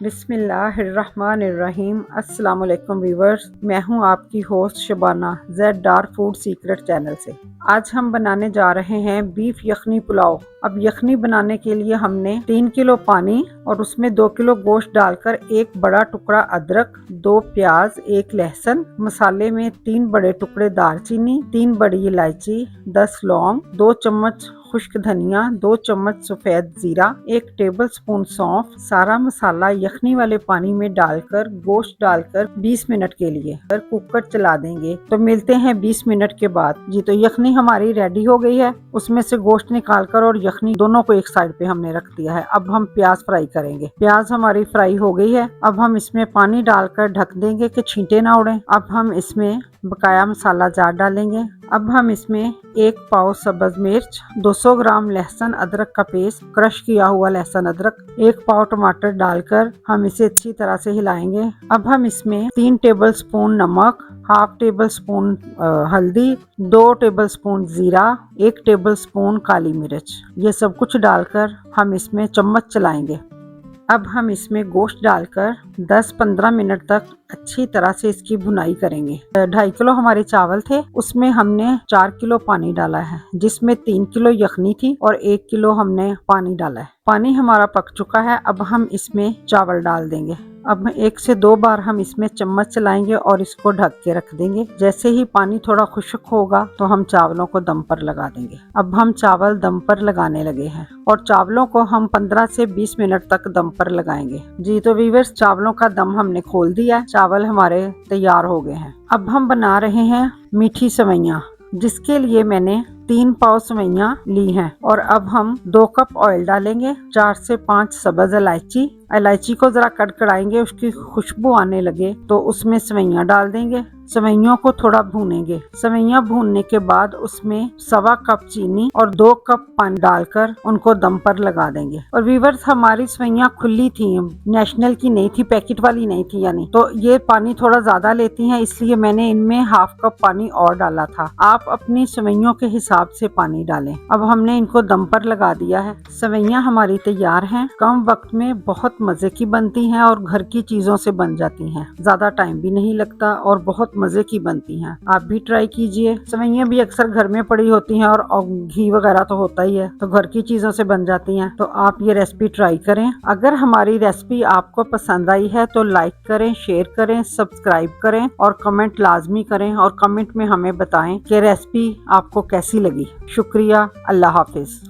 बिस्मिल्लाहिर्रहमानिर्रहीम। अस्सलाम वालेकुम व्यूवर्स, मैं हूं आपकी host Shabana Z food secret channel से। आज हम बनाने जा रहे हैं बीफ यखनी पुलाव। अब यखनी बनाने के लिए हमने 3 किलो पानी और उसमें 2 किलो गोश्त डालकर एक बड़ा टुकड़ा अदरक, 2 प्याज, 1 लहसुन, मसाले में 3 बड़े टुकड़े दालचीनी, 3 बड़ी इलायची, 10 लौंग, 2 चम्मच खुश्क धनिया, 2 चम्मच सफ़ेद जीरा, 1 टेबल स्पून सौंफ, सारा मसाला यखनी वाले पानी में डालकर गोश्त डालकर 20 मिनट के लिए कुकर चला देंगे। तो मिलते हैं 20 मिनट के बाद। जी, तो यखनी हमारी रेडी हो गई है। उसमें से गोश्त निकालकर और यखनी दोनों को एक साइड पे हमने रख दिया है। अब हम प्याज फ्राई करेंगे। प्याज हमारी फ्राई हो गई है। अब हम इसमें पानी डालकर ढक देंगे कि छींटे ना उड़े। अब हम इसमें बकाया मसाला जार डालेंगे। अब हम इसमें 1 पाव सब्ज मिर्च, 200 ग्राम लहसुन अदरक का पेस्ट, क्रश किया हुआ लहसुन अदरक, 1 पाव टमाटर डालकर हम इसे अच्छी तरह से हिलाएंगे। अब हम इसमें 3 टेबल स्पून नमक, हाफ टेबल स्पून हल्दी, 2 टेबल स्पून जीरा, 1 टेबल स्पून काली मिर्च, ये सब कुछ डालकर हम इसमें चम्मच चलाएंगे। अब हम इसमें गोश्त डालकर 10-15 मिनट तक अच्छी तरह से इसकी भुनाई करेंगे। 2.5 किलो हमारे चावल थे, उसमें हमने 4 किलो पानी डाला है, जिसमें 3 किलो यखनी थी और 1 किलो हमने पानी डाला है। पानी हमारा पक चुका है। अब हम इसमें चावल डाल देंगे। अब 1 से 2 बार हम इसमें चम्मच चलाएंगे और इसको ढक के रख देंगे। जैसे ही पानी थोड़ा खुश्क होगा तो हम चावलों को दम पर लगा देंगे। अब हम चावल दम पर लगाने लगे हैं और चावलों को हम 15 से 20 मिनट तक दम पर लगाएंगे। जी, तो व्यूअर्स, चावलों का दम हमने खोल दिया। चावल हमारे तैयार हो गए हैं। अब हम बना रहे हैं मीठी सेवइयाँ, जिसके लिए मैंने 3 पाव सेवइयाँ ली हैं। और अब हम 2 कप ऑयल डालेंगे, 4 से 5 सब्ज इलायची को जरा कड़कड़ाएंगे, उसकी खुशबू आने लगे तो उसमें सेवइयाँ डाल देंगे। सेवइयों को थोड़ा भूनेंगे। सेवइयाँ भूनने के बाद उसमें 1.25 कप चीनी और 2 कप पानी डालकर उनको दम पर लगा देंगे। और व्यूअर्स, हमारी सेवइयाँ खुली थी, नेशनल की नहीं थी, पैकेट वाली नहीं थी यानी, तो ये पानी थोड़ा ज्यादा लेती हैं, इसलिए मैंने इनमें हाफ कप पानी और डाला था। आप अपनी सेवइयों के हिसाब से पानी डालें। अब हमने इनको दम पर लगा दिया है। सेवइयाँ हमारी तैयार हैं। कम वक्त में बहुत मजे की बनती हैं और घर की चीजों से बन जाती हैं। ज्यादा टाइम भी नहीं लगता और बहुत मजे की बनती हैं। आप भी ट्राई कीजिए। सेवइयाँ भी अक्सर घर में पड़ी होती हैं और घी वगैरह तो होता ही है, तो घर की चीजों से बन जाती हैं। तो आप ये रेसिपी ट्राई करें। अगर हमारी रेसिपी आपको पसंद आई है तो लाइक करें, शेयर करें, सब्सक्राइब करें और कमेंट लाजमी करें। और कमेंट में हमें बताएं कि रेसिपी आपको कैसी लगी। शुक्रिया। अल्लाह हाफिज।